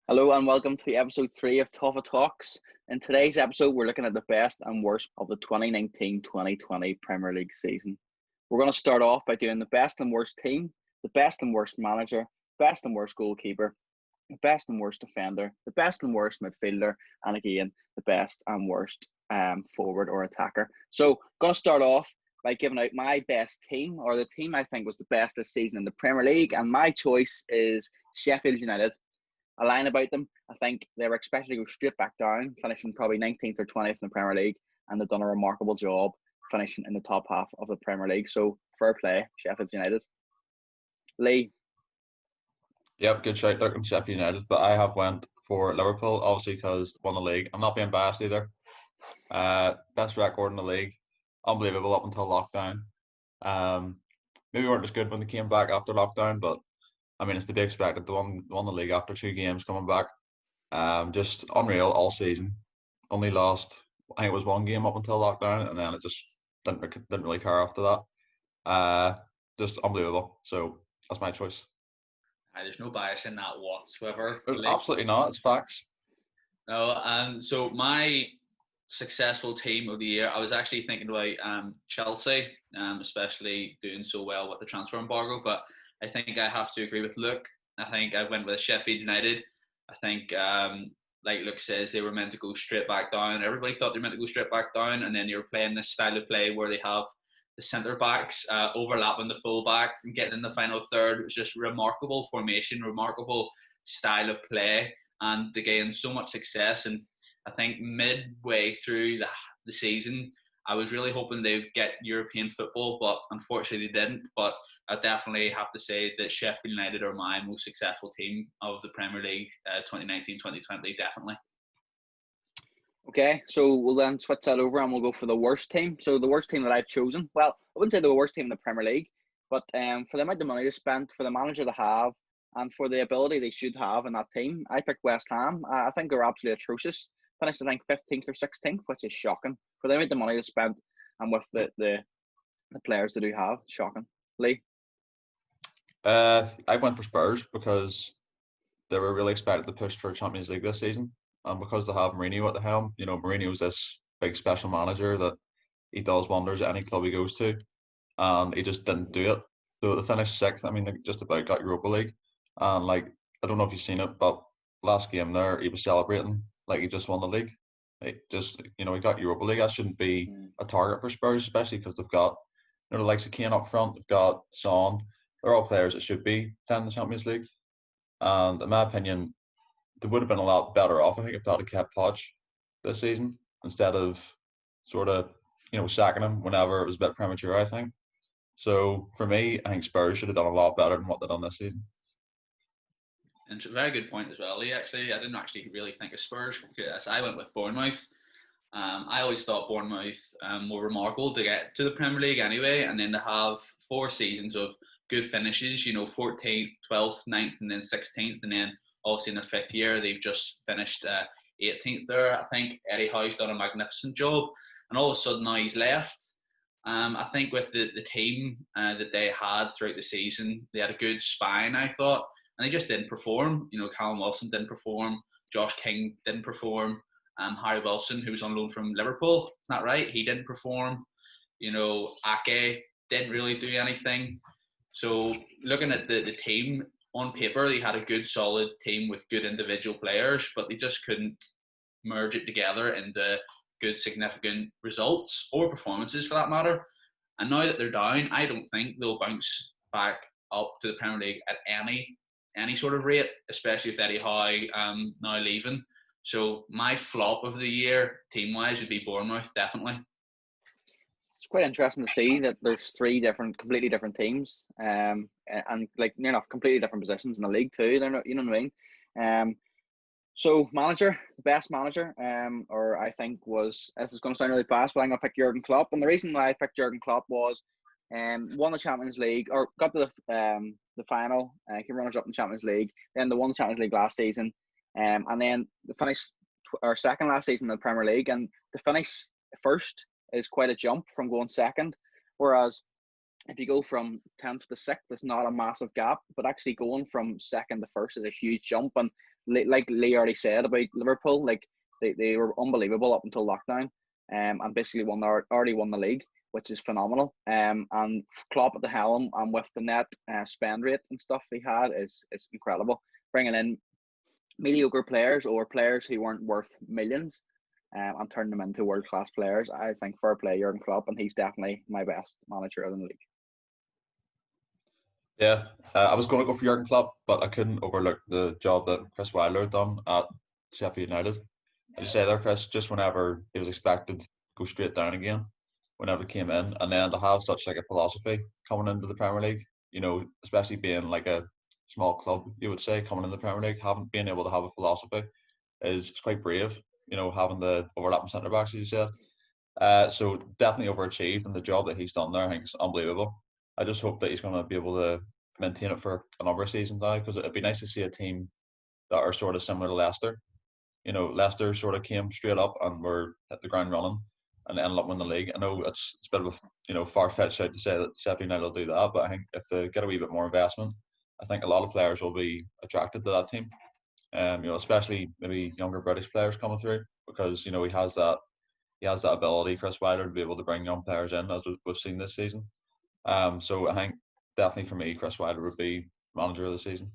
Hello and welcome to episode 3 of TOFA Talks. In today's episode, we're looking at the best and worst of the 2019-2020 Premier League season. We're going to start off by doing the best and worst team, the best and worst manager, best and worst goalkeeper, the best and worst defender, the best and worst midfielder, and again, the best and worst forward or attacker. So, going to start off by giving out my best team, or the team I think was the best this season in the Premier League, and my choice is Sheffield United. A line about them, I think they were expected to go straight back down, finishing probably 19th or 20th in the Premier League, and they've done a remarkable job finishing in the top half of the Premier League. So, fair play, Sheffield United. Lee? Yep, good shout there from Sheffield United, but I have went for Liverpool, obviously because won the league. I'm not being biased either. Best record in the league, unbelievable up until lockdown. Maybe weren't as good when they came back after lockdown, but I mean, it's to be expected. They won the league after 2 games coming back. Just unreal all season. Only lost, I think it was 1 game up until lockdown, and then it just didn't really care after that. Just unbelievable. So that's my choice. There's no bias in that whatsoever. There's absolutely not. It's facts. No, so my successful team of the year, I was actually thinking about Chelsea, especially doing so well with the transfer embargo, but I think I have to agree with Luke. I think I went with Sheffield United. I think, like Luke says, they were meant to go straight back down. Everybody thought they were meant to go straight back down, and then they were playing this style of play where they have the centre backs overlapping the full back and getting in the final third. It was just remarkable formation, remarkable style of play, and they gained so much success. And I think midway through the season, I was really hoping they'd get European football, but unfortunately they didn't. But I definitely have to say that Sheffield United are my most successful team of the Premier League 2019-2020, definitely. Okay, so we'll then switch that over and we'll go for the worst team. So the worst team that I've chosen, well, I wouldn't say the worst team in the Premier League, but for the amount of money they spent, for the manager they have, and for the ability they should have in that team, I picked West Ham. I think they're absolutely atrocious. Finished, I think, 15th or 16th, which is shocking. For the amount of money they spent and with the players they do have, shocking. Lee? I went for Spurs because they were really expected to push for Champions League this season. And because they have Mourinho at the helm, Mourinho's this big special manager that he does wonders at any club he goes to. And he just didn't do it. So they finished 6th. I mean, they just about got Europa League. And, I don't know if you've seen it, but last game there, he was celebrating like he just won the league. He got Europa League. That shouldn't be a target for Spurs, especially because they've got, the likes of Kane up front. They've got Son. They're all players that should be playing the Champions League. And in my opinion, they would have been a lot better off, I think, if they had kept Poch this season instead of sort of, sacking him whenever it was a bit premature, I think. So for me, I think Spurs should have done a lot better than what they've done this season. And a very good point as well, Lee. Actually, I didn't actually really think of Spurs because I went with Bournemouth. I always thought Bournemouth were remarkable to get to the Premier League anyway, and then to have 4 seasons of good finishes, 14th, 12th, 9th, and then 16th, and then obviously in their 5th year, they've just finished 18th there. I think Eddie Howe's done a magnificent job, and all of a sudden now he's left. I think with the team that they had throughout the season, they had a good spine, I thought, and they just didn't perform. Callum Wilson didn't perform, Josh King didn't perform, Harry Wilson, who was on loan from Liverpool, is that right? He didn't perform. Ake didn't really do anything. So looking at the team, on paper, they had a good, solid team with good individual players, but they just couldn't merge it together into good, significant results or performances for that matter. And now that they're down, I don't think they'll bounce back up to the Premier League at any sort of rate, especially with Eddie Howe now leaving. So my flop of the year, team-wise, would be Bournemouth, definitely. It's quite interesting to see that there's 3 completely different teams, and completely different positions in the league too. They're not, you know what I mean. So manager, the best manager, or I think this is going to sound really fast, but I'm going to pick Jurgen Klopp. And the reason why I picked Jurgen Klopp was, won the Champions League, or got to the final, he runners up in the Champions League. Then they won the Champions League last season, and then they finished second last season in the Premier League, and to finish first is quite a jump from going second, whereas if you go from 10th to 6th, it's not a massive gap, but actually going from second to first is a huge jump. And like Lee already said about Liverpool, like they were unbelievable up until lockdown, and basically already won the league, which is phenomenal. And Klopp at the helm and with the net spend rate and stuff he had is incredible. Bringing in mediocre players or players who weren't worth millions, and turning them into world class players. I think fair play Jurgen Klopp, and he's definitely my best manager in the league. Yeah, I was going to go for Jurgen Klopp, but I couldn't overlook the job that Chris Wilder had done at Sheffield United. As you say there, Chris, just whenever he was expected to go straight down again, whenever he came in, and then to have such like a philosophy coming into the Premier League, you know, especially being like a small club, you would say, coming into the Premier League, being able to have a philosophy is quite brave, you know, having the overlapping centre backs, as you said. So definitely overachieved, and the job that he's done there, I think, is unbelievable. I just hope that he's going to be able to maintain it for a number of seasons now, because it'd be nice to see a team that are sort of similar to Leicester. You know, Leicester sort of came straight up and were hit the ground running and ended up winning the league. I know it's a bit of a far-fetched out to say that Sheffield United will do that, but I think if they get a wee bit more investment, I think a lot of players will be attracted to that team. Especially maybe younger British players coming through, because he has that ability, Chris Wilder, to be able to bring young players in, as we've seen this season. So I think definitely for me, Chris Wilder would be manager of the season.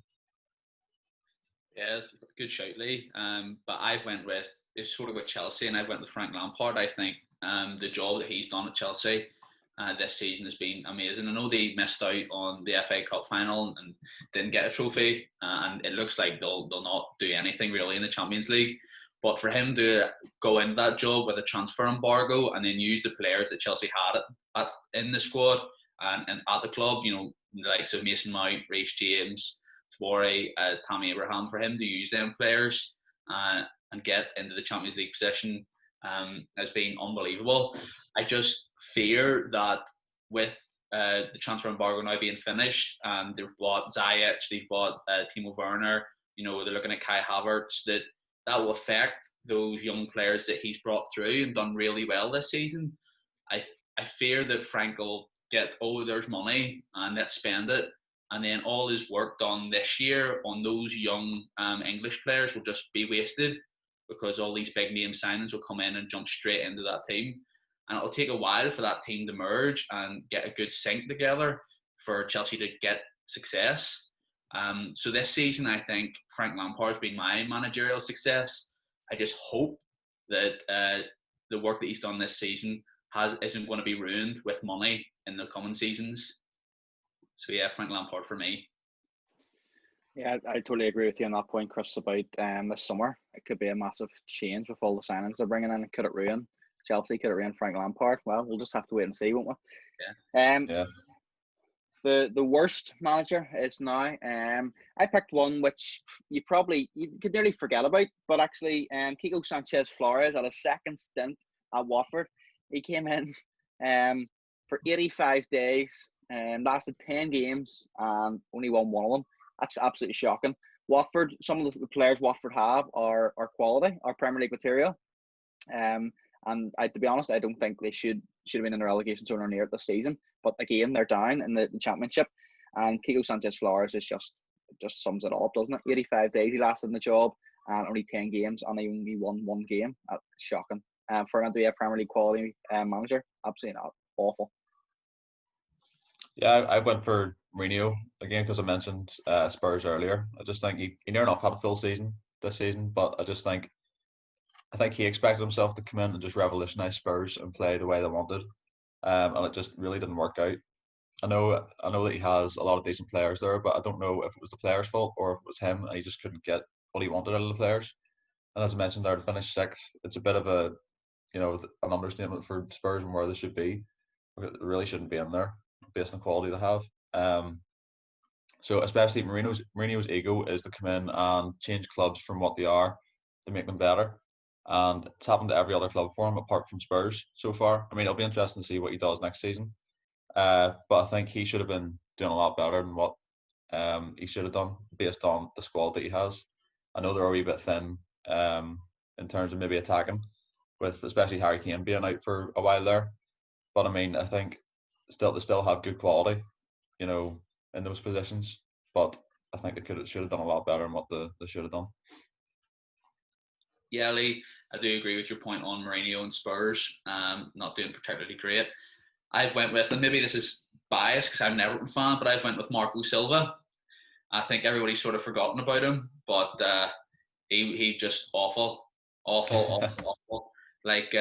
Yeah, good shout, Lee. But I've went with Chelsea, and I've went with Frank Lampard. I think the job that he's done at Chelsea this season has been amazing. I know they missed out on the FA Cup final and didn't get a trophy, and it looks like they'll not do anything really in the Champions League. But for him to go into that job with a transfer embargo and then use the players that Chelsea had in the squad and at the club, the likes of Mason Mount, Reece James, Tawari, Tammy Abraham, for him to use them players and get into the Champions League position has been unbelievable. I just fear that with the transfer embargo now being finished, and they've bought Ziyech, they've bought Timo Werner, they're looking at Kai Havertz, that will affect those young players that he's brought through and done really well this season. I fear that Frank will get, there's money and let's spend it. And then all his work done this year on those young English players will just be wasted, because all these big name signings will come in and jump straight into that team. And it'll take a while for that team to merge and get a good sync together for Chelsea to get success. So this season, I think Frank Lampard's been my managerial success. I just hope that the work that he's done this season isn't going to be ruined with money in the coming seasons. So yeah, Frank Lampard for me. Yeah, I totally agree with you on that point, Chris, about this summer. It could be a massive change with all the signings they're bringing in. Could it ruin Chelsea? Could it ruin Frank Lampard? Well, we'll just have to wait and see, won't we? Yeah. The worst manager is now. I picked one which you could nearly forget about, but actually, Kiko Sanchez Flores at his second stint at Watford, he came in for 85 days and lasted 10 games and only won one of them. That's absolutely shocking. Watford, some of the players Watford have are quality, are Premier League material. And to be honest, I don't think they should have been in the relegation zone or near it this season. But again, they're down in the Championship, and Kiko Sanchez Flores is just sums it all up, doesn't it? 85 days he lasted in the job, and only 10 games, and he only won one game. That's shocking. For him to be a Premier League quality manager, absolutely not. Awful. Yeah, I went for Mourinho again because I mentioned Spurs earlier. I just think he near enough had a full season this season, but I think he expected himself to come in and just revolutionise Spurs and play the way they wanted, and it just really didn't work out. I know that he has a lot of decent players there, but I don't know if it was the players' fault or if it was him and he just couldn't get what he wanted out of the players. And as I mentioned there, to finish sixth, it's a bit of an understatement for Spurs and where they should be. They really shouldn't be in there based on the quality they have. So especially Mourinho's ego is to come in and change clubs from what they are to make them better. And it's happened to every other club for him apart from Spurs so far. I mean, it'll be interesting to see what he does next season. But I think he should have been doing a lot better than what he should have done based on the squad that he has. I know they're a wee bit thin in terms of maybe attacking, with especially Harry Kane being out for a while there. But I mean, I think they still have good quality, in those positions. But I think they should have done a lot better than what they should have done. Yeah, Lee, I do agree with your point on Mourinho and Spurs not doing particularly great. I've went with, and maybe this is biased because I'm an Everton fan, but I've went with Marco Silva. I think everybody's sort of forgotten about him, but he just awful. Like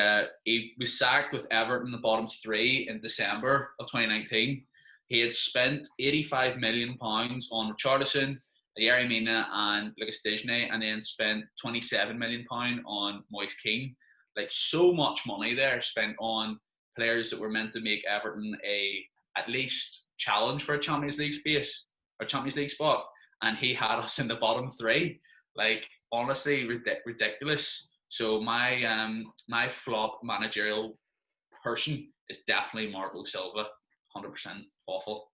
he was sacked with Everton the bottom three in December of 2019. He had spent £85 million on Richarlison, Yerry Mina and Lucas Digne, and then spent £27 million on Moise Kean. Like, so much money there spent on players that were meant to make Everton at least challenge for a Champions League space or Champions League spot, and he had us in the bottom three. Like, honestly, ridiculous. So my flop managerial person is definitely Marco Silva. 100% awful.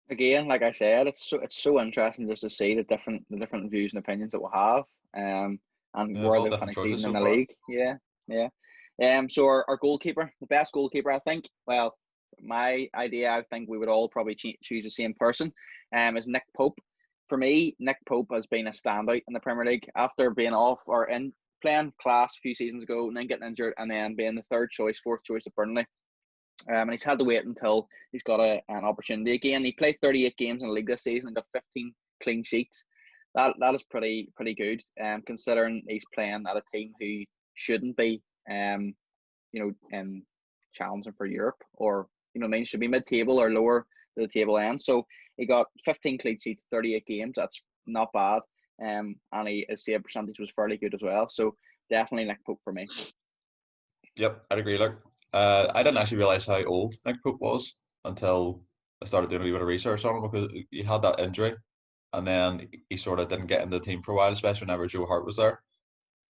Again, like I said, it's so interesting just to see the different views and opinions that we'll have, and where they finish season in the league. Yeah. So our goalkeeper, the best goalkeeper, I think. Well, my idea, I think we would all probably choose the same person. Is Nick Pope. For me, Nick Pope has been a standout in the Premier League after being off or in playing class a few seasons ago and then getting injured and then being the fourth choice at Burnley. And he's had to wait until he's got an opportunity again. He played 38 games in the league this season and got 15 clean sheets. That is pretty good, considering he's playing at a team who shouldn't be, challenging for Europe, or should be mid-table or lower to the table end. So he got 15 clean sheets, 38 games. That's not bad. And his save percentage was fairly good as well. So definitely Nick Pope for me. Yep, I'd agree. Look, I didn't actually realise how old Nick Pope was until I started doing a wee bit of research on him, because he had that injury and then he sort of didn't get into the team for a while, especially whenever Joe Hart was there.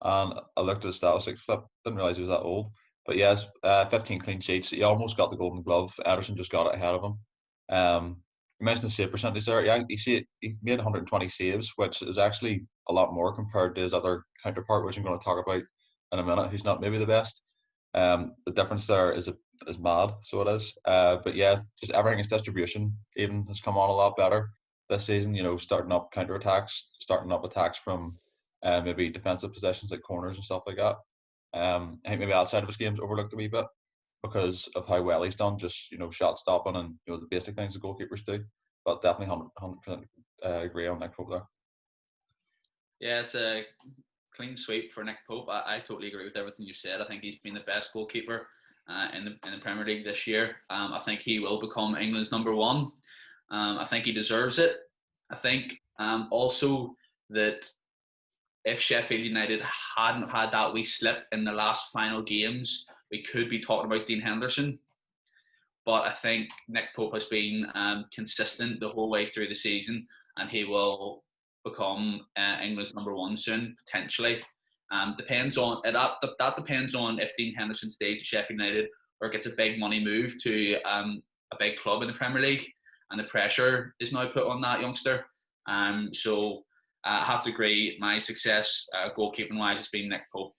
And I looked at his statistics, didn't realise he was that old. But yes, 15 clean sheets. He almost got the Golden Glove. Ederson just got it ahead of him. You mentioned the save percentage there. Yeah, he made 120 saves, which is actually a lot more compared to his other counterpart, which I'm going to talk about in a minute, who's not maybe the best. The difference there is mad, so it is. But yeah, just everything, his distribution even has come on a lot better this season. Starting up counter attacks, starting up attacks from maybe defensive positions like corners and stuff like that. I think maybe outside of his game's overlooked a wee bit because of how well he's done, just shot stopping and the basic things the goalkeepers do. But definitely 100% agree on Nick Pope there. Yeah, it's a clean sweep for Nick Pope. I totally agree with everything you said. I think he's been the best goalkeeper in the Premier League this year. I think he will become England's number one. I think he deserves it. I think also that if Sheffield United hadn't had that wee slip in the last final games, we could be talking about Dean Henderson. But I think Nick Pope has been consistent the whole way through the season, and he will become England's number one soon, potentially. Depends on that depends on if Dean Henderson stays at Sheffield United or gets a big money move to a big club in the Premier League, and the pressure is now put on that youngster. So I have to agree, my success goalkeeping wise has been Nick Pope.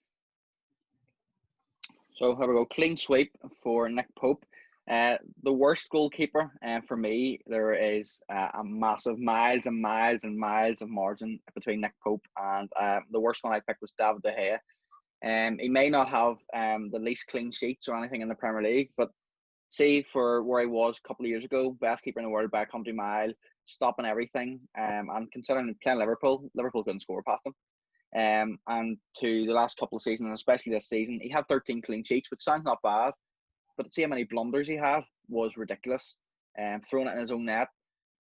So here we go, clean sweep for Nick Pope. The worst goalkeeper, for me, there is a massive miles and miles and miles of margin between Nick Pope and the worst one I picked was David De Gea. He may not have the least clean sheets or anything in the Premier League, but see, for where he was a couple of years ago, best keeper in the world by a country mile, stopping everything, and considering playing Liverpool couldn't score past him. And to the last couple of seasons, and especially this season, he had 13 clean sheets, which sounds not bad, but see how many blunders he had was ridiculous. Throwing it in his own net,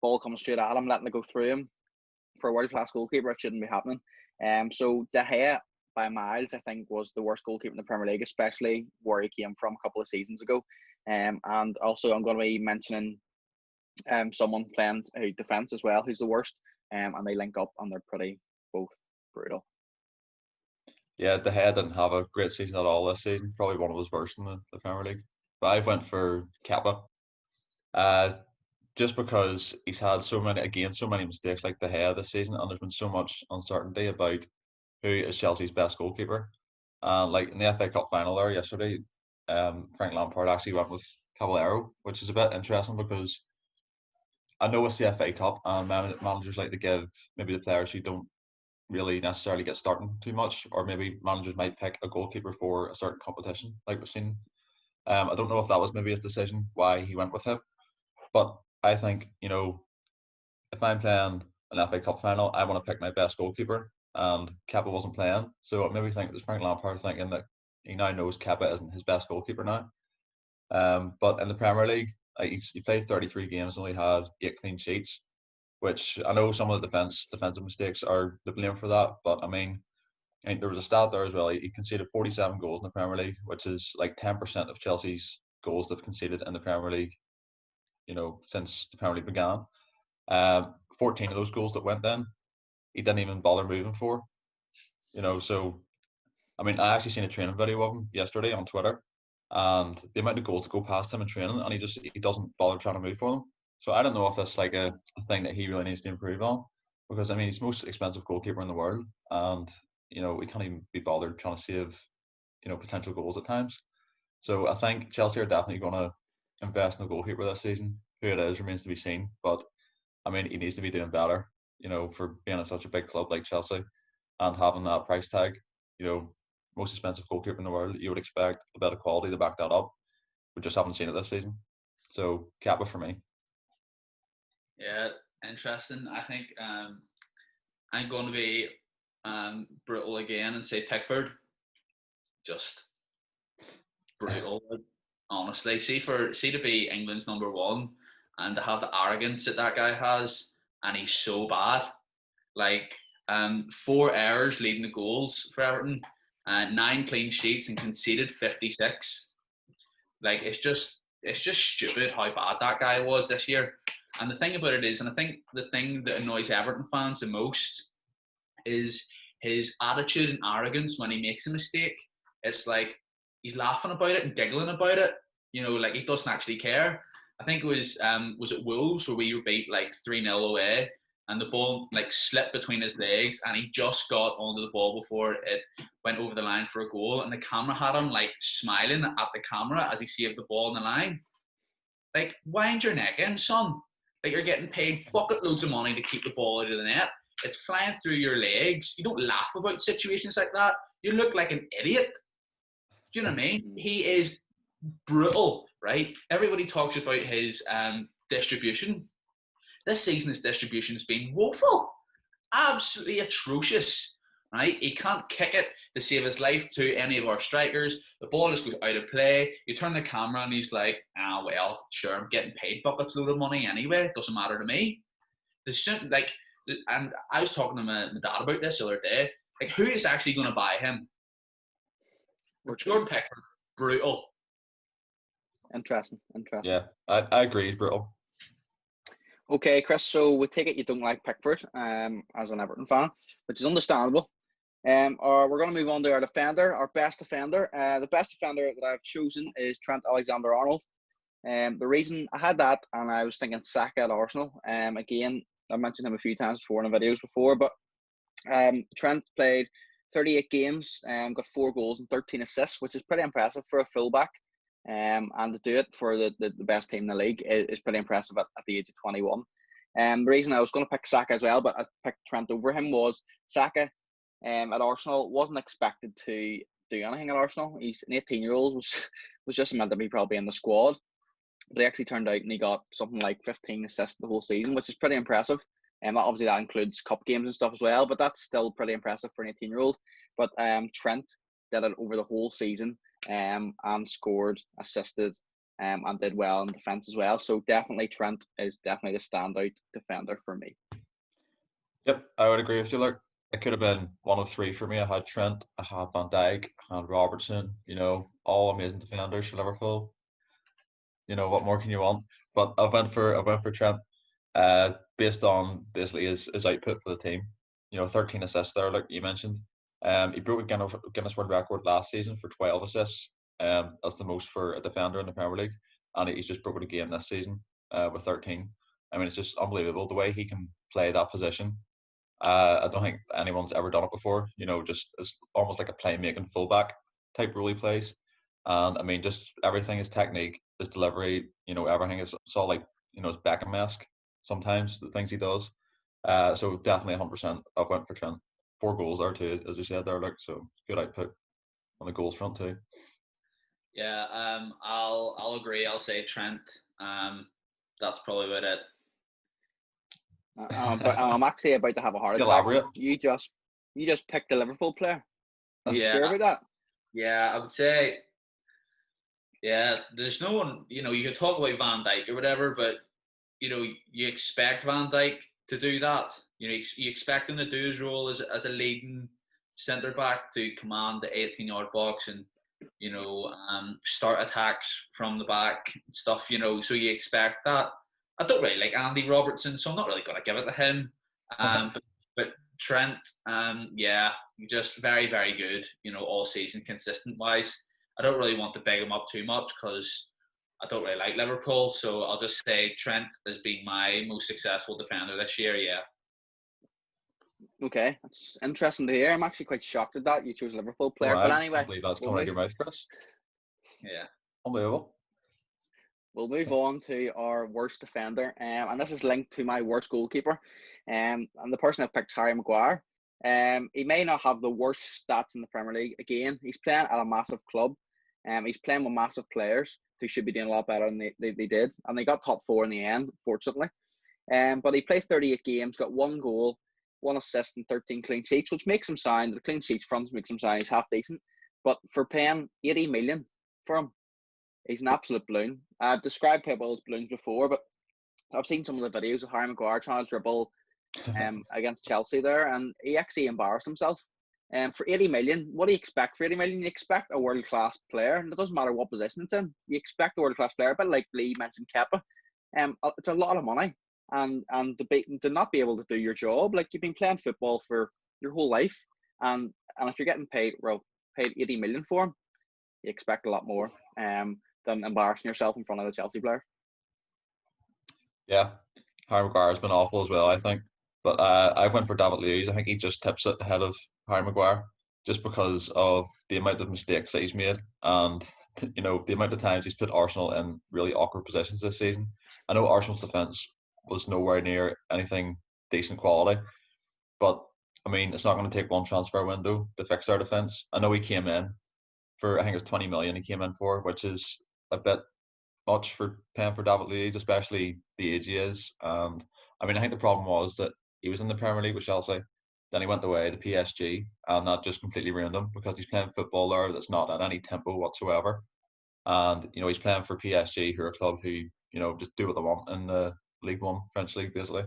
ball comes straight at him, letting it go through him. For a world-class goalkeeper, it shouldn't be happening. So De Gea, by miles, I think, was the worst goalkeeper in the Premier League, especially where he came from a couple of seasons ago. And also, I'm going to be mentioning someone playing defence as well, who's the worst. And they link up, and they're pretty both brutal. Yeah, De Gea didn't have a great season at all this season. Probably one of his worst in the Premier League. But I went for Kepa. Just because he's had so many mistakes like De Gea this season, and there's been so much uncertainty about who is Chelsea's best goalkeeper. Like in the FA Cup final there yesterday, Frank Lampard actually went with Caballero, which is a bit interesting because I know it's the FA Cup, and managers like to give maybe the players who don't really necessarily get starting too much, or maybe managers might pick a goalkeeper for a certain competition, like we've seen. I don't know if that was maybe his decision why he went with him, but I think, you know, if I'm playing an FA Cup final, I want to pick my best goalkeeper, and Kepa wasn't playing, so maybe think it was Frank Lampard thinking that he now knows Kepa isn't his best goalkeeper now. But in the Premier League, he played 33 games and only had 8 clean sheets, which I know some of the defensive mistakes are to blame for that. But I mean, I think there was a stat there as well. He conceded 47 goals in the Premier League, which is like 10% of Chelsea's goals they've conceded in the Premier League, you know, since the Premier League began. 14 of those goals that went in, he didn't even bother moving for. You know, so I mean, I actually seen a training video of him yesterday on Twitter, and the amount of goals that go past him in training, and he doesn't bother trying to move for them. So I don't know if that's like a thing that he really needs to improve on, because I mean he's the most expensive goalkeeper in the world, and you know we can't even be bothered trying to save, you know, potential goals at times. So I think Chelsea are definitely going to invest in a goalkeeper this season. Who it is remains to be seen, but I mean he needs to be doing better, you know, for being at such a big club like Chelsea and having that price tag. You know, most expensive goalkeeper in the world. You would expect a bit of quality to back that up. We just haven't seen it this season. So Kappa for me. Yeah, interesting. I think I'm going to be brutal again and say Pickford. Just brutal, honestly. See to be England's number one and to have the arrogance that guy has, and he's so bad. Like 4 errors leading the goals for Everton, 9 clean sheets and conceded 56. Like it's just stupid how bad that guy was this year. And the thing about it is, and I think the thing that annoys Everton fans the most is his attitude and arrogance when he makes a mistake. It's like he's laughing about it and giggling about it. You know, like he doesn't actually care. I think it was it Wolves where we were beat like 3-0 away, and the ball like slipped between his legs, and he just got onto the ball before it went over the line for a goal, and the camera had him like smiling at the camera as he saved the ball on the line. Like, wind your neck in, son. Like, you're getting paid bucket loads of money to keep the ball out of the net. It's flying through your legs. You don't laugh about situations like that. You look like an idiot. Do you know what I mean? He is brutal, right? Everybody talks about his distribution. This season, his distribution has been woeful. Absolutely atrocious, right? He can't kick it to save his life to any of our strikers. The ball just goes out of play. You turn the camera and he's like, well, sure, I'm getting paid buckets load of money anyway. It doesn't matter to me. And I was talking to my dad about this the other day. Like, who is actually going to buy him? Jordan Pickford, brutal. Interesting. Yeah, I agree. He's brutal. Okay, Kris, so we take it you don't like Pickford as an Everton fan, which is understandable. We're going to move on to our defender, our best defender. The best defender that I've chosen is Trent Alexander-Arnold. The reason I had that, and I was thinking Saka at Arsenal. Again, I mentioned him a few times before in the videos before, but Trent played 38 games, got 4 goals and 13 assists, which is pretty impressive for a fullback. And to do it for the best team in the league is pretty impressive at the age of 21. The reason I was going to pick Saka as well, but I picked Trent over him, was Saka at Arsenal wasn't expected to do anything at Arsenal. He's an 18-year-old, was just meant to be probably in the squad. But he actually turned out and he got something like 15 assists the whole season, which is pretty impressive. And obviously that includes cup games and stuff as well, but that's still pretty impressive for an 18-year-old. But Trent did it over the whole season, and scored, assisted, and did well in defence as well. So definitely Trent is definitely the standout defender for me. Yep, I would agree with you. Like, it could have been one of 3 for me. I had Trent, I had Van Dijk, I had Robertson. You know, all amazing defenders for Liverpool. You know, what more can you want? But I went for Trent, based on basically his output for the team. You know, 13 assists there, like you mentioned. He broke a Guinness World Record last season for 12 assists. That's the most for a defender in the Premier League, and he's just broke it again this season with 13. I mean, it's just unbelievable the way he can play that position. I don't think anyone's ever done it before. You know, just it's almost like a playmaking fullback type role he plays. And I mean, just everything, his technique, his delivery, you know, everything is all like, you know, it's Beckham-esque. sometimes, the things he does. So definitely 100%. I went for Trent. 4 goals there too, as you said there, like, so good output on the goals front too. Yeah, I'll agree. I'll say Trent. That's probably about it. But I'm actually about to have a heart attack. Elaborate. You just picked the Liverpool player. Are you sure about that? Yeah, I would say. Yeah, there's no one. You could talk about Van Dijk or whatever, but you expect Van Dijk to do that. You expect him to do his role as a leading centre back to command the 18-yard box and start attacks from the back and stuff. So you expect that. I don't really like Andy Robertson, so I'm not really going to give it to him. But Trent, yeah, just very, very good. All season, consistent wise. I don't really want to big him up too much because I don't really like Liverpool, so I'll just say Trent has been my most successful defender this year. Yeah. Okay, that's interesting to hear. I'm actually quite shocked at that you chose a Liverpool player. Right. But anyway, I believe that's coming out of your mouth, Kris. Yeah. Unbelievable. We'll move on to our worst defender, and this is linked to my worst goalkeeper. And the person I've picked is Harry Maguire. He may not have the worst stats in the Premier League. Again, he's playing at a massive club. He's playing with massive players who should be doing a lot better than they did. And they got top 4 in the end, fortunately. But he played 38 games, got 1 goal, 1 assist and 13 clean sheets, which makes him sound, the clean sheets front makes him sound he's half decent. But for paying 80 million for him, he's an absolute balloon. I've described people as balloons before, but I've seen some of the videos of Harry Maguire trying to dribble against Chelsea there, and he actually embarrassed himself. For 80 million, what do you expect for 80 million? You expect a world-class player, and it doesn't matter what position it's in. You expect a world-class player, but like Lee mentioned Kepa, it's a lot of money. And to not be able to do your job, like you've been playing football for your whole life, and if you're getting paid 80 million for him, you expect a lot more than embarrassing yourself in front of the Chelsea players. Yeah, Harry Maguire's been awful as well, I think. But I went for David Luiz. I think he just tips it ahead of Harry Maguire just because of the amount of mistakes that he's made and the amount of times he's put Arsenal in really awkward positions this season. I know Arsenal's defence was nowhere near anything decent quality, but I mean, it's not going to take one transfer window to fix our defence. I know he came in for, I think it was 20 million he came in for, which is a bit much for paying for David Luiz, especially the age he is. And I mean, I think the problem was that he was in the Premier League with Chelsea, then he went away to PSG, and that just completely ruined him because he's playing football there that's not at any tempo whatsoever. And he's playing for PSG, who are a club who just do what they want in the League One, French league, basically.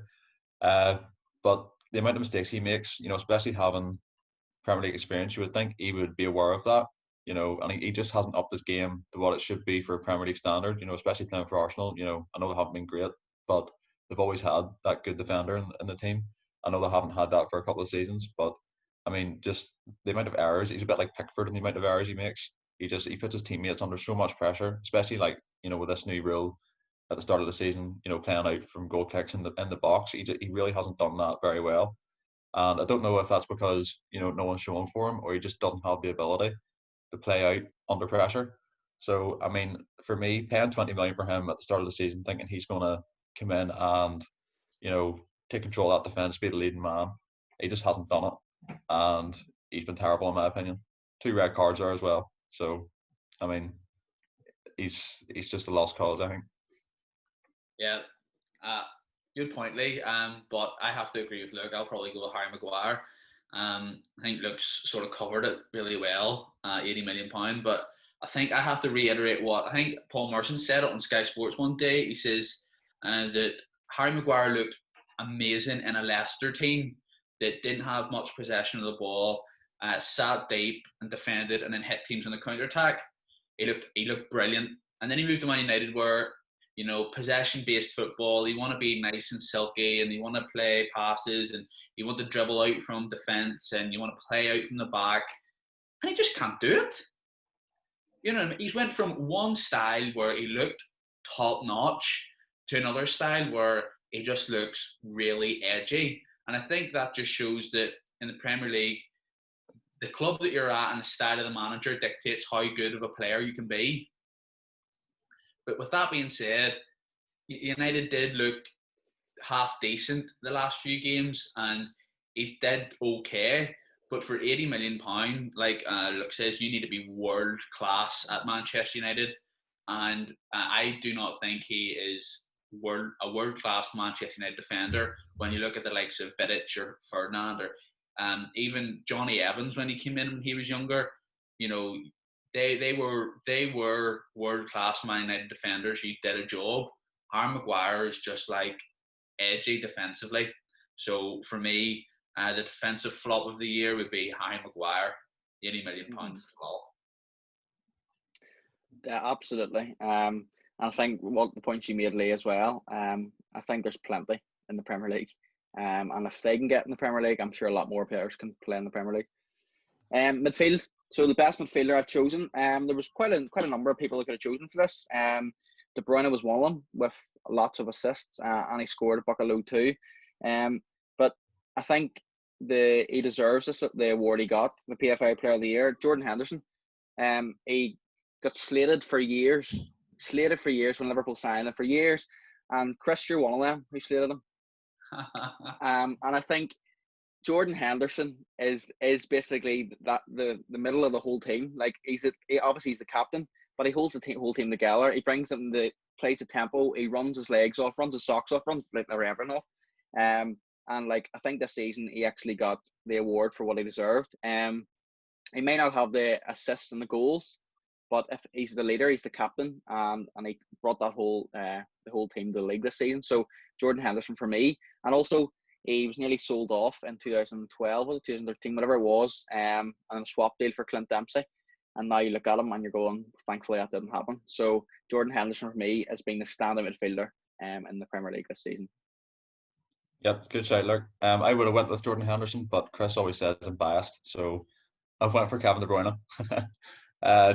But the amount of mistakes he makes, especially having Premier League experience, you would think he would be aware of that. And he just hasn't upped his game to what it should be for a Premier League standard. Especially playing for Arsenal. I know they haven't been great, but they've always had that good defender in the team. I know they haven't had that for a couple of seasons, but I mean, just the amount of errors. He's a bit like Pickford in the amount of errors he makes. He puts his teammates under so much pressure, especially with this new rule at the start of the season. Playing out from goal kicks in the box. He really hasn't done that very well, and I don't know if that's because no one's showing for him or he just doesn't have the ability to play out under pressure. So I mean, for me, paying 20 million for him at the start of the season, thinking he's going to come in and take control of that defence, be the leading man, he just hasn't done it, and he's been terrible in my opinion. 2 red cards there as well. So I mean, he's just a lost cause, I think. Yeah, good point, Lee. But I have to agree with Luke. I'll probably go with Harry Maguire. I think Luke's sort of covered it really well, £80 million. But I think I have to reiterate what I think Paul Merson said it on Sky Sports one day. He says that Harry Maguire looked amazing in a Leicester team that didn't have much possession of the ball, sat deep and defended and then hit teams on the counter-attack. He looked brilliant. And then he moved to Man United where, possession-based football, you want to be nice and silky and you want to play passes and you want to dribble out from defence and you want to play out from the back. And he just can't do it. He's went from one style where he looked top-notch to another style where he just looks really edgy. And I think that just shows that in the Premier League, the club that you're at and the style of the manager dictates how good of a player you can be. But with that being said, United did look half decent the last few games, and he did okay. But for £80 million, like Luke says, you need to be world class at Manchester United, and I do not think he is a world class Manchester United defender. When you look at the likes of Vidic or Ferdinand, or even Johnny Evans when he came in when he was younger, you know, they were world class Man United defenders who did a job. Harry Maguire is just like edgy defensively. So for me, the defensive flop of the year would be Harry Maguire, £80 million flop. Yeah, absolutely. And I think what the points you made, Lee, as well. I think there's plenty in the Premier League. And if they can get in the Premier League, I'm sure a lot more players can play in the Premier League. Midfield. So the best midfielder I've chosen. There was quite a number of people that could have chosen for this. De Bruyne was one of them with lots of assists, and he scored a bucket load too. But I think he deserves the award he got, the PFA Player of the Year. Jordan Henderson. He got slated for years when Liverpool signed him for years, and Kris, you're one of them who slated him. And I think Jordan Henderson is basically that the middle of the whole team. Like obviously he's the captain, but he holds the whole team together. He brings them plays the tempo. He runs his legs off, runs his socks off, runs like everything off. And like I think this season he actually got the award for what he deserved. He may not have the assists and the goals, but if he's the leader, he's the captain, and he brought that the whole team to the league this season. So Jordan Henderson for me, and also he was nearly sold off in 2012 or 2013, whatever it was, on a swap deal for Clint Dempsey. And now you look at him and you're going, thankfully that didn't happen. So Jordan Henderson for me has been the standout midfielder in the Premier League this season. Yep, good shout, Luke. I would have went with Jordan Henderson, but Kris always says I'm biased, so I went for Kevin De Bruyne.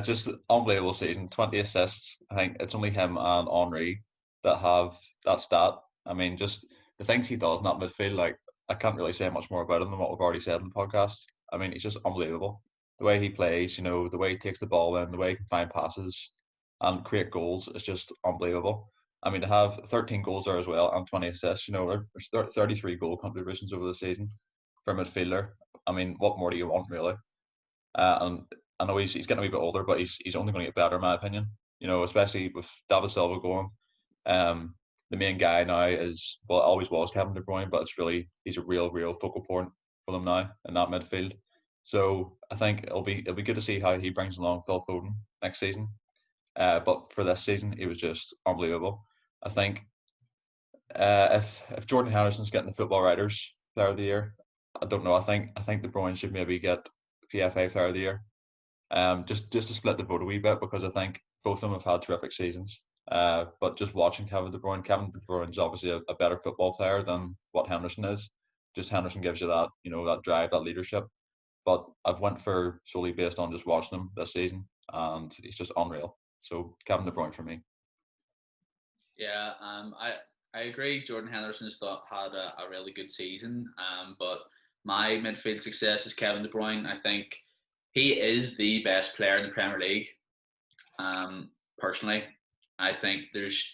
Just unbelievable season, 20 assists. I think it's only him and Henry that have that stat. I mean, just the things he does in that midfield, like I can't really say much more about him than what we've already said in the podcast. I mean, he's just unbelievable. The way he plays, the way he takes the ball in, the way he can find passes and create goals is just unbelievable. I mean, to have 13 goals there as well and 20 assists, there's 33 goal contributions over the season for a midfielder. I mean, what more do you want, really? And I know he's getting a wee bit older, but he's only going to get better, in my opinion. Especially with David Silva going. The main guy now always was Kevin De Bruyne, but he's a real focal point for them now in that midfield. So I think it'll be good to see how he brings along Phil Foden next season. But for this season, he was just unbelievable. I think if Jordan Henderson's getting the Football Writers Player of the Year, I don't know. I think De Bruyne should maybe get PFA Player of the Year. Just to split the vote a wee bit, because I think both of them have had terrific seasons. But just watching Kevin De Bruyne is obviously a better football player than what Henderson is. Just Henderson gives you that, that drive, that leadership. But I've went for solely based on just watching him this season, and he's just unreal. So Kevin De Bruyne for me. Yeah, I agree. Jordan Henderson has had a really good season. But my midfield success is Kevin De Bruyne. I think he is the best player in the Premier League. Personally, I think there's,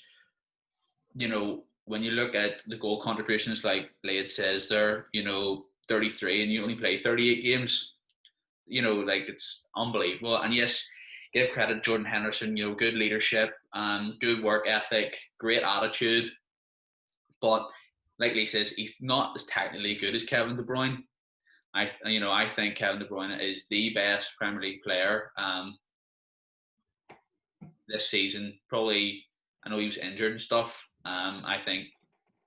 when you look at the goal contributions, like Blade says there, 33, and you only play 38 games, it's unbelievable. And yes, give credit to Jordan Henderson, good leadership, good work ethic, great attitude. But like Lee says, he's not as technically good as Kevin De Bruyne. I think Kevin De Bruyne is the best Premier League player this season. Probably, I know he was injured and stuff. I think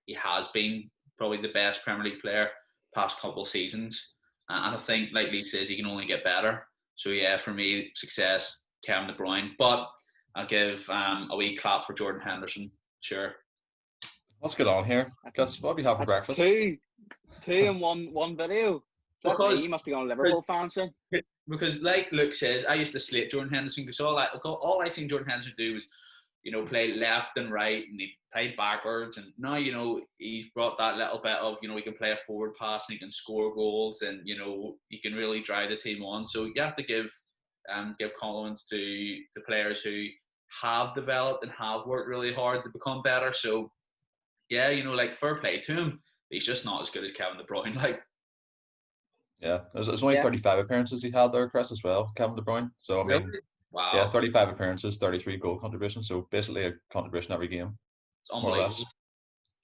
he has been probably the best Premier League player past couple of seasons. And I think, like Lee says, he can only get better. So yeah, for me, success, Kevin De Bruyne. But I'll give a wee clap for Jordan Henderson. Sure. What's going on here? Because what do you have for breakfast? Two in one video. Because you must be on a Liverpool fan, son. Because like Luke says, I used to slate Jordan Henderson because all I seen Jordan Henderson do was, play left and right, and he played backwards. And now, he's brought that little bit of, he can play a forward pass and he can score goals, and he can really drive the team on. So you have to give compliments to the players who have developed and have worked really hard to become better. So yeah, you know, like fair play to him. He's just not as good as Kevin De Bruyne. Like, Yeah, there's only Yeah, 35 appearances he had there, Chris, as well, Kevin De Bruyne. So, I really? mean, yeah, Wow, 35 appearances, 33 goal contributions. So, basically a contribution every game, it's more or less. unbelievable.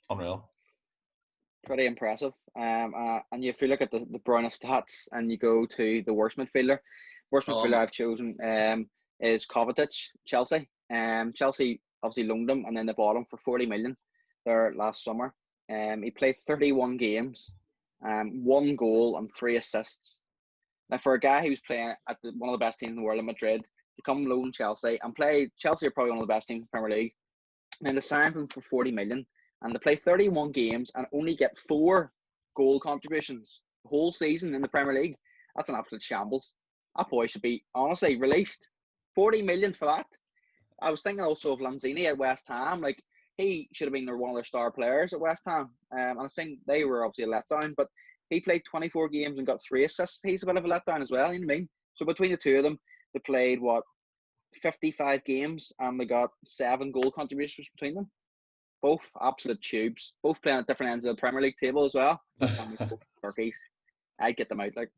Unreal. pretty impressive. And if you look at the Bruyne stats and you go to the worst midfielder, Um, I've chosen is Kovacic, Chelsea. Chelsea obviously loaned him and then they bought him for 40 million there last summer. He played 31 games, 1 goal and 3 assists. Now, for a guy who's playing at one of the best teams in the world in Madrid, to come loan Chelsea and play, Chelsea are probably one of the best teams in the Premier League, and they signed him for 40 million, and they play 31 games and only get 4 goal contributions the whole season in the Premier League. That's an absolute shambles. That boy should be honestly released. 40 million for that. I was thinking also of Lanzini at West Ham. Like, he should have been one of their star players at West Ham. And I think they were obviously a letdown, but he played 24 games and got 3 assists. He's a bit of a letdown as well, you know what I mean? So between the two of them, they played 55 games and they got 7 goal contributions between them. Both absolute tubes. Both playing at different ends of the Premier League table as well. Both turkeys. I'd get them out like.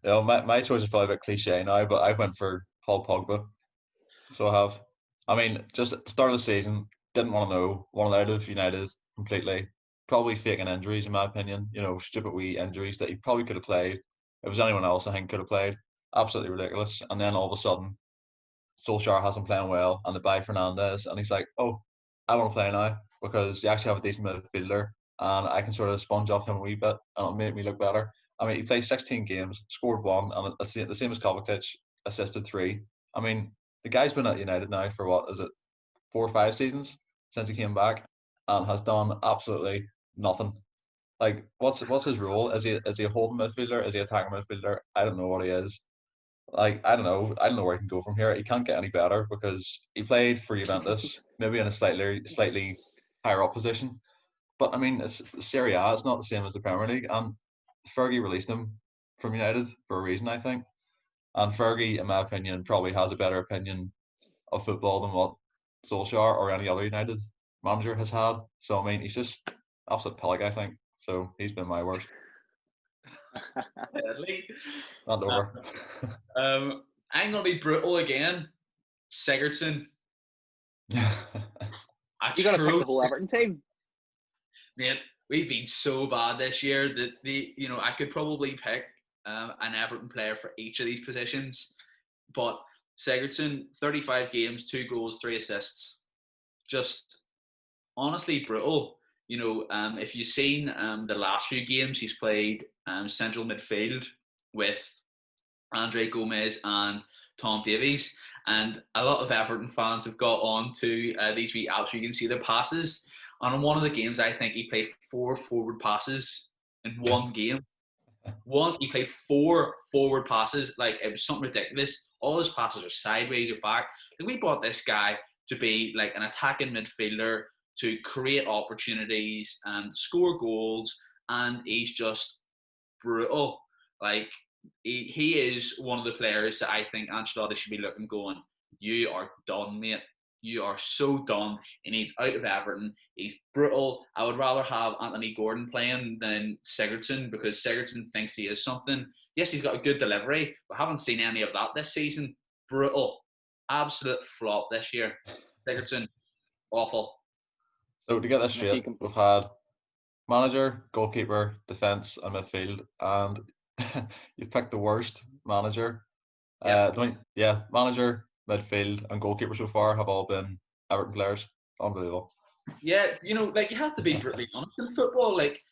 You know, my choice is probably a bit cliche now, but I went for Paul Pogba. So I have. I mean, just at the start of the season, didn't want to know, wanted out of United completely. Probably faking injuries, in my opinion. You know, stupid wee injuries that he probably could have played. If it was anyone else, I think could have played. Absolutely ridiculous. And then all of a sudden, Solskjaer hasn't playing well, and they buy Fernandez, and he's like, "Oh, I want to play now because you actually have a decent midfielder, and I can sort of sponge off him a wee bit, and it'll make me look better." I mean, he played 16 games, scored 1, and it's the same as Kovacic, assisted 3. I mean, the guy's been at United now for what is it, 4 or 5 seasons since he came back, and has done absolutely nothing. Like, what's his role? Is he a holding midfielder? Is he a attacking midfielder? I don't know what he is. Like, I don't know where he can go from here. He can't get any better because he played for Juventus, maybe in a slightly higher up position. But I mean, it's Serie A. It's not the same as the Premier League, and Fergie released him from United for a reason, I think. And Fergie, in my opinion, probably has a better opinion of football than what Solskjaer or any other United manager has had. So I mean, he's just absolute pillock, I think. So he's been my worst. Deadly. Not over. I'm gonna be brutal again. Sigurdsson, a You got to pick true the whole Everton team. mate. We've been so bad this year that I could probably pick an Everton player for each of these positions, but Sigurdsson, 35 games, 2 goals, 3 assists, just honestly brutal. You know, if you've seen the last few games, he's played central midfield with Andre Gomez and Tom Davies. And a lot of Everton fans have got on to these wee apps where you can see their passes. And on one of the games, I think he played 4 forward passes in one game. He played 4 forward passes. Like, it was something ridiculous. All his passes are sideways or back. And we bought this guy to be like an attacking midfielder, to create opportunities and score goals. And he's just brutal. Like, he is one of the players that I think Ancelotti should be looking, going, you are done, mate. You are so done. And he's out of Everton. He's brutal. I would rather have Anthony Gordon playing than Sigurdsson, because Sigurdsson thinks he is something. Yes, he's got a good delivery, but haven't seen any of that this season. Brutal. Absolute flop this year. Sigurdsson, awful. So to get this If you straight, can, we've had manager, goalkeeper, defence, and midfield, and you picked the worst manager. Yeah. Manager, midfield, and goalkeeper so far have all been Everton players. Unbelievable. Yeah, like, you have to be brutally honest in football. Like,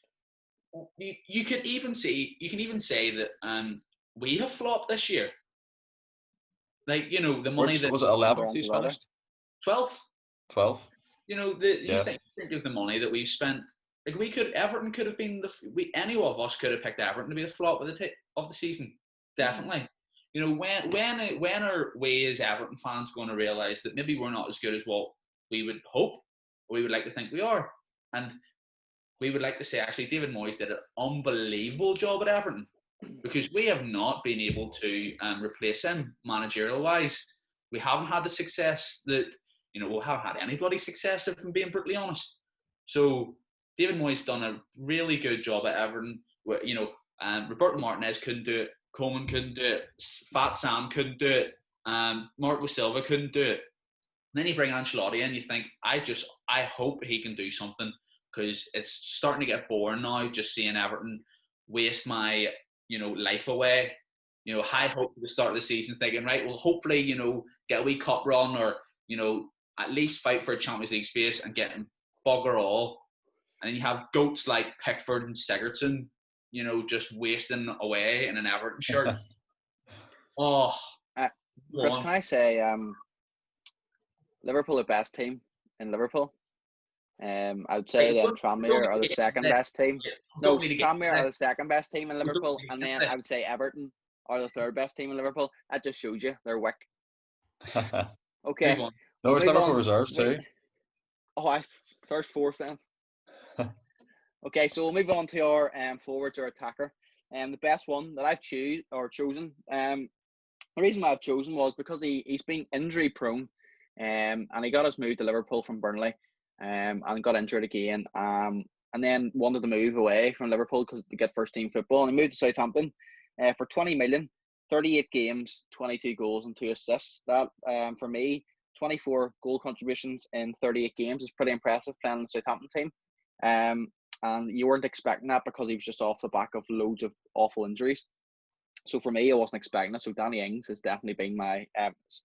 you can even say that we have flopped this year. Like, the money Which that was it? 11th he's finished. 12th. 12th. You Yeah. think of the money that we've spent. Like, Everton could have been any of us could have picked Everton to be the flop of the season. Definitely. When are we as Everton fans going to realise that maybe we're not as good as what we would hope, or we would like to think we are? And we would like to say, actually, David Moyes did an unbelievable job at Everton, because we have not been able to replace him managerial-wise. We haven't had the success that we haven't had any bloody success, if I'm being brutally honest. So David Moyes done a really good job at Everton. Roberto Martinez couldn't do it. Coleman couldn't do it. Fat Sam couldn't do it. Marco Silva couldn't do it. And then you bring Ancelotti in, you think, I hope he can do something, because it's starting to get boring now just seeing Everton waste my, life away. High hope at the start of the season, thinking, right, well, hopefully, get a wee cup run, or, at least fight for a Champions League space, and get him bugger all. And then you have goats like Pickford and Sigurdsson, just wasting away in an Everton shirt. Oh, Kris, can I say, Liverpool are the best team in Liverpool. I would say then Tranmere are the second best team. No, Tranmere are the second best team in Liverpool, and then I would say Everton are the third best team in Liverpool. That just shows you their wick. Okay. No, it's Liverpool reserves too. There's fourth then. Okay, so we'll move on to our forwards or attacker. The best one that I've chosen. The reason why I've chosen was because he's been injury prone, and he got his move to Liverpool from Burnley, and got injured again, and then wanted to move away from Liverpool to get first team football, and he moved to Southampton for 20 million, 38 games, 22 goals and 2 assists. That for me, 24 goal contributions in 38 games is pretty impressive playing in the Southampton team. And you weren't expecting that because he was just off the back of loads of awful injuries. So for me, I wasn't expecting it. So Danny Ings has definitely been my,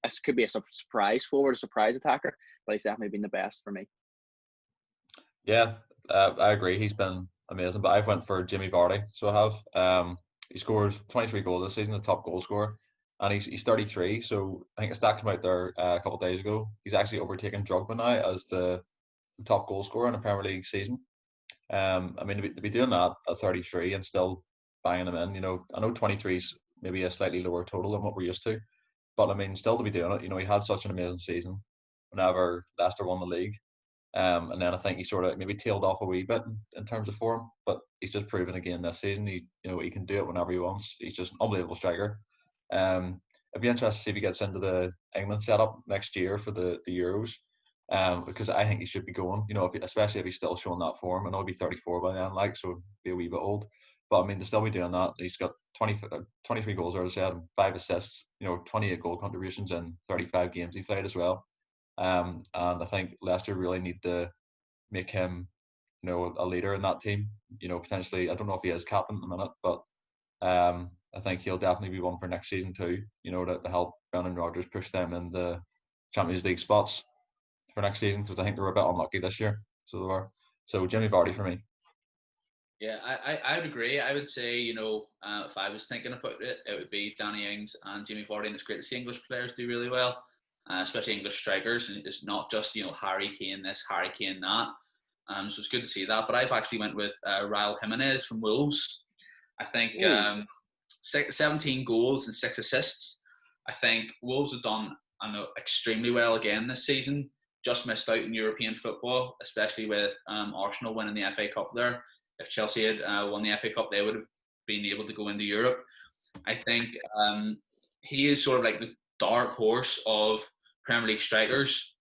this could be a surprise forward, a surprise attacker, but he's definitely been the best for me. Yeah, I agree. He's been amazing, but I've went for Jimmy Vardy. So I have. He scored 23 goals this season, the top goal scorer, and he's 33. So I think a stat came out there a couple of days ago. He's actually overtaken Drogba now as the top goal scorer in a Premier League season. I mean, to be doing that at 33 and still banging them in, I know 23 is maybe a slightly lower total than what we're used to, but I mean, still to be doing it, he had such an amazing season whenever Leicester won the league. And then I think he sort of maybe tailed off a wee bit in terms of form, but he's just proven again this season he can do it whenever he wants. He's just an unbelievable striker. It'd be interesting to see if he gets into the England setup next year for the Euros. Because I think he should be going, especially if he's still showing that form. I know he'll be 34 by then, so be a wee bit old. But I mean, to still be doing that, he's got 23 goals, as I said, 5 assists, 28 goal contributions in 35 games he played as well. And I think Leicester really need to make him, a leader in that team. Potentially, I don't know if he is captain at the minute, but I think he'll definitely be one for next season too. To help Brendan Rodgers push them in the Champions League spots for next season, because I think they were a bit unlucky this year. So they were. So Jimmy Vardy for me. Yeah, I would agree. I would say, if I was thinking about it, it would be Danny Ings and Jimmy Vardy, and it's great to see English players do really well, especially English strikers, and it's not just, Harry Kane this, Harry Kane that. So it's good to see that. But I've actually went with Raul Jimenez from Wolves. I think 17 goals and 6 assists. I think Wolves have done extremely well again this season. Just missed out in European football, especially with Arsenal winning the FA Cup there. If Chelsea had won the FA Cup, they would have been able to go into Europe. I think he is sort of like the dark horse of Premier League strikers.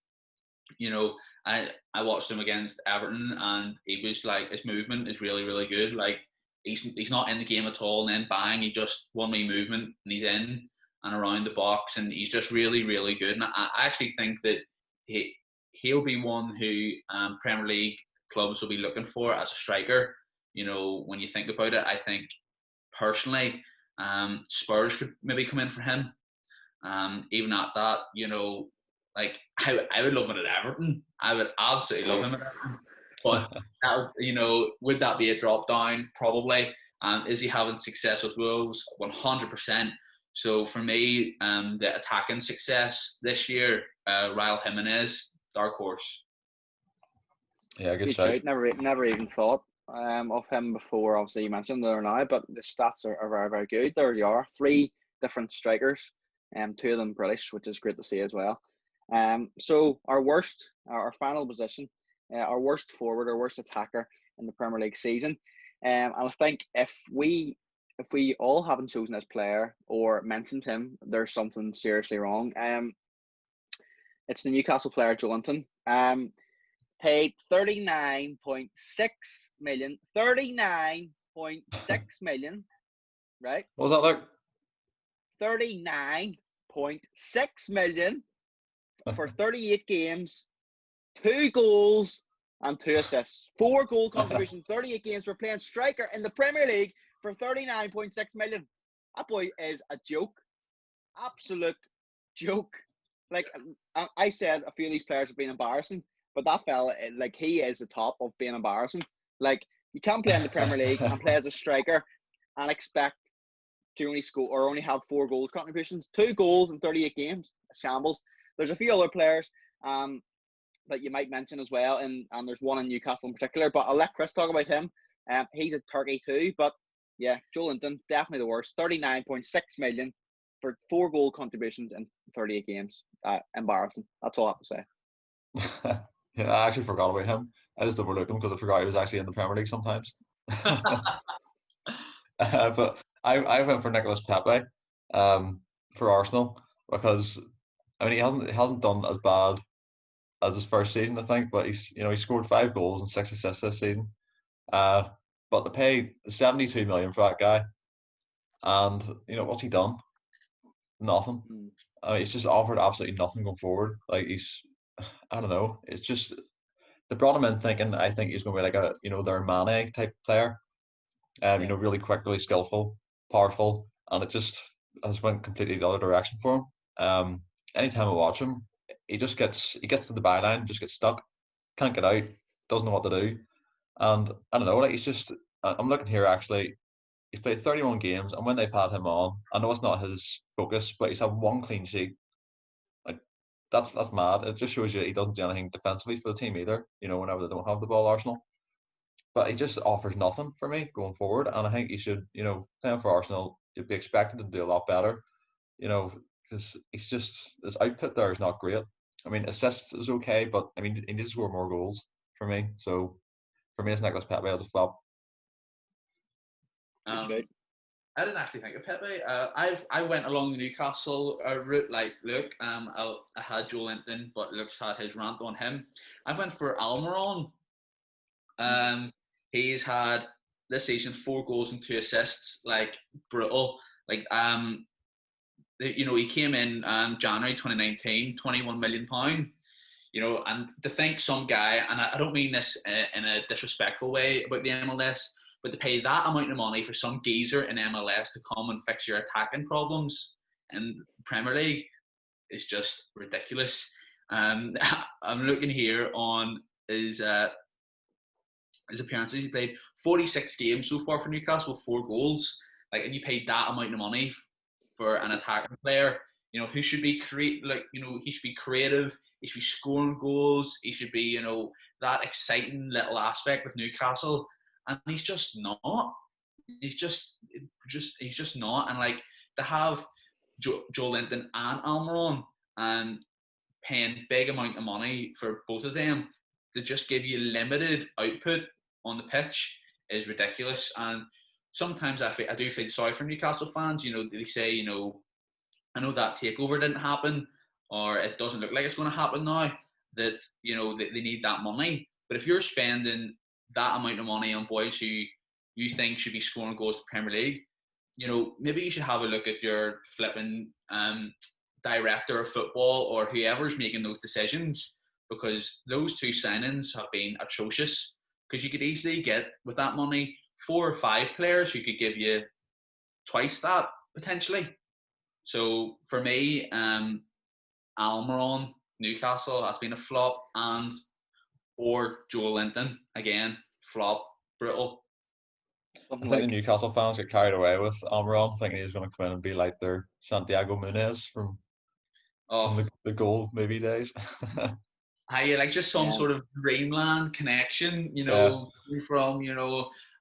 I watched him against Everton, and he was like, his movement is really, really good. Like, he's not in the game at all, and then bang, he just one way movement, and he's in and around the box, and he's just really, really good. And I actually think that he'll be one who Premier League clubs will be looking for as a striker. When you think about it, I think personally, Spurs could maybe come in for him. Even at that, like I would love him at Everton. I would absolutely love him at Everton. But would that be a drop down? Probably. Is he having success with Wolves? 100%. So for me, the attacking success this year, Raul Jimenez, dark horse. Yeah, good shout. Never even thought of him before. Obviously, you mentioned there now, but the stats are very, very good. There you are, 3 different strikers, 2 of them British, which is great to see as well. So our final position, our worst forward, our worst attacker in the Premier League season. And I think if we all haven't chosen this player or mentioned him, there's something seriously wrong. It's the Newcastle player Joelinton. Paid 39.6 million. 39.6 million, right? What was that like? 39.6 million for 38 games, 2 goals and 2 assists. 4 goal contributions, 38 games for playing striker in the Premier League for 39.6 million. That boy is a joke. Absolute joke. Like, I said, a few of these players have been embarrassing, but that fella, like, he is the top of being embarrassing. Like, you can't play in the Premier League and play as a striker and expect to only score or only have 4 goals contributions. 2 goals in 38 games. Shambles. There's a few other players that you might mention as well, and there's one in Newcastle in particular, but I'll let Kris talk about him. He's at Turkey too, but yeah, Joelinton, definitely the worst. 39.6 million for 4 goal contributions in 38 games. Embarrassing. That's all I have to say. Yeah, I actually forgot about him. I just overlooked him because I forgot he was actually in the Premier League sometimes. But I went for Nicolas Pepe for Arsenal because I mean he hasn't done as bad as his first season, I think, but he scored 5 goals and 6 assists this season. But they paid 72 million for that guy, and what's he done? Nothing. He's just offered absolutely nothing going forward. Like I don't know. It's just they brought him in thinking I think he's going to be like a their Mane type player, really quick, really skillful, powerful, and it just has went completely the other direction for him. Anytime I watch him, he gets to the byline, just gets stuck, can't get out, doesn't know what to do, and I don't know. Like I'm looking here actually. He's played 31 games, and when they've had him on, I know it's not his focus, but he's had 1 clean sheet. Like that's mad. It just shows you he doesn't do anything defensively for the team either. Whenever they don't have the ball, Arsenal. But he just offers nothing for me going forward, and I think he should, playing for Arsenal, you'd be expected to do a lot better. Because his output there is not great. I mean, assists is okay, but I mean, he needs to score more goals for me. So for me, it's Nicolas Pepe as a flop. I didn't actually think of Pepe. I went along the Newcastle route like Luke. I had Joelinton, but Luke's had his rant on him. I went for Almiron. He's had this season 4 goals and 2 assists. Like brutal. Like he came in January 2019, £21 million. And to think some guy, and I don't mean this in a disrespectful way about the MLS, but to pay that amount of money for some geezer in MLS to come and fix your attacking problems in the Premier League is just ridiculous. I'm looking here on his appearances. He played 46 games so far for Newcastle, 4 goals. Like, and you paid that amount of money for an attacking player, who should be he should be creative. He should be scoring goals. He should be, that exciting little aspect with Newcastle. And he's just not. He's just not. And like to have Joelinton and Almiron and paying big amount of money for both of them to just give you limited output on the pitch is ridiculous. And sometimes I do feel sorry for Newcastle fans. They say, I know that takeover didn't happen, or it doesn't look like it's going to happen now. That they need that money. But if you're spending that amount of money on boys who you think should be scoring goals to the Premier League, maybe you should have a look at your flipping director of football or whoever's making those decisions, because those 2 signings have been atrocious. Because you could easily get, with that money, 4 or 5 players who could give you twice that, potentially. So for me, Almiron, Newcastle has been a flop, or Joelinton, again, flop, brutal. I think the Newcastle fans get carried away with Almiron, thinking he's going to come in and be like their Santiago Munez from the Goal movie days. Like just some sort of dreamland connection, from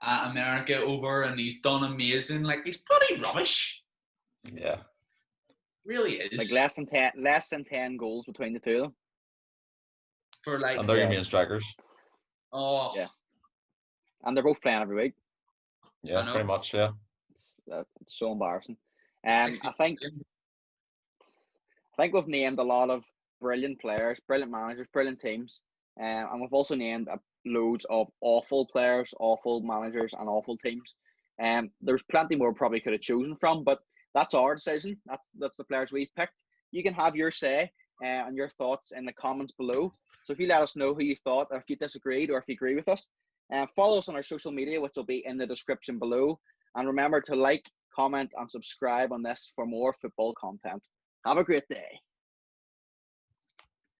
America over, and he's done amazing. Like, he's bloody rubbish. Yeah, really is. Like less than 10 goals between the two of them. For like, and they're your main strikers. Oh yeah, and they're both playing every week. Yeah, pretty much. Yeah, it's so embarrassing. I think we've named a lot of brilliant players, brilliant managers, brilliant teams. And we've also named loads of awful players, awful managers, and awful teams. There's plenty more probably could have chosen from, but that's our decision. That's the players we picked. You can have your say and your thoughts in the comments below. So if you let us know who you thought, or if you disagreed, or if you agree with us, follow us on our social media, which will be in the description below. And remember to like, comment, and subscribe on this for more football content. Have a great day.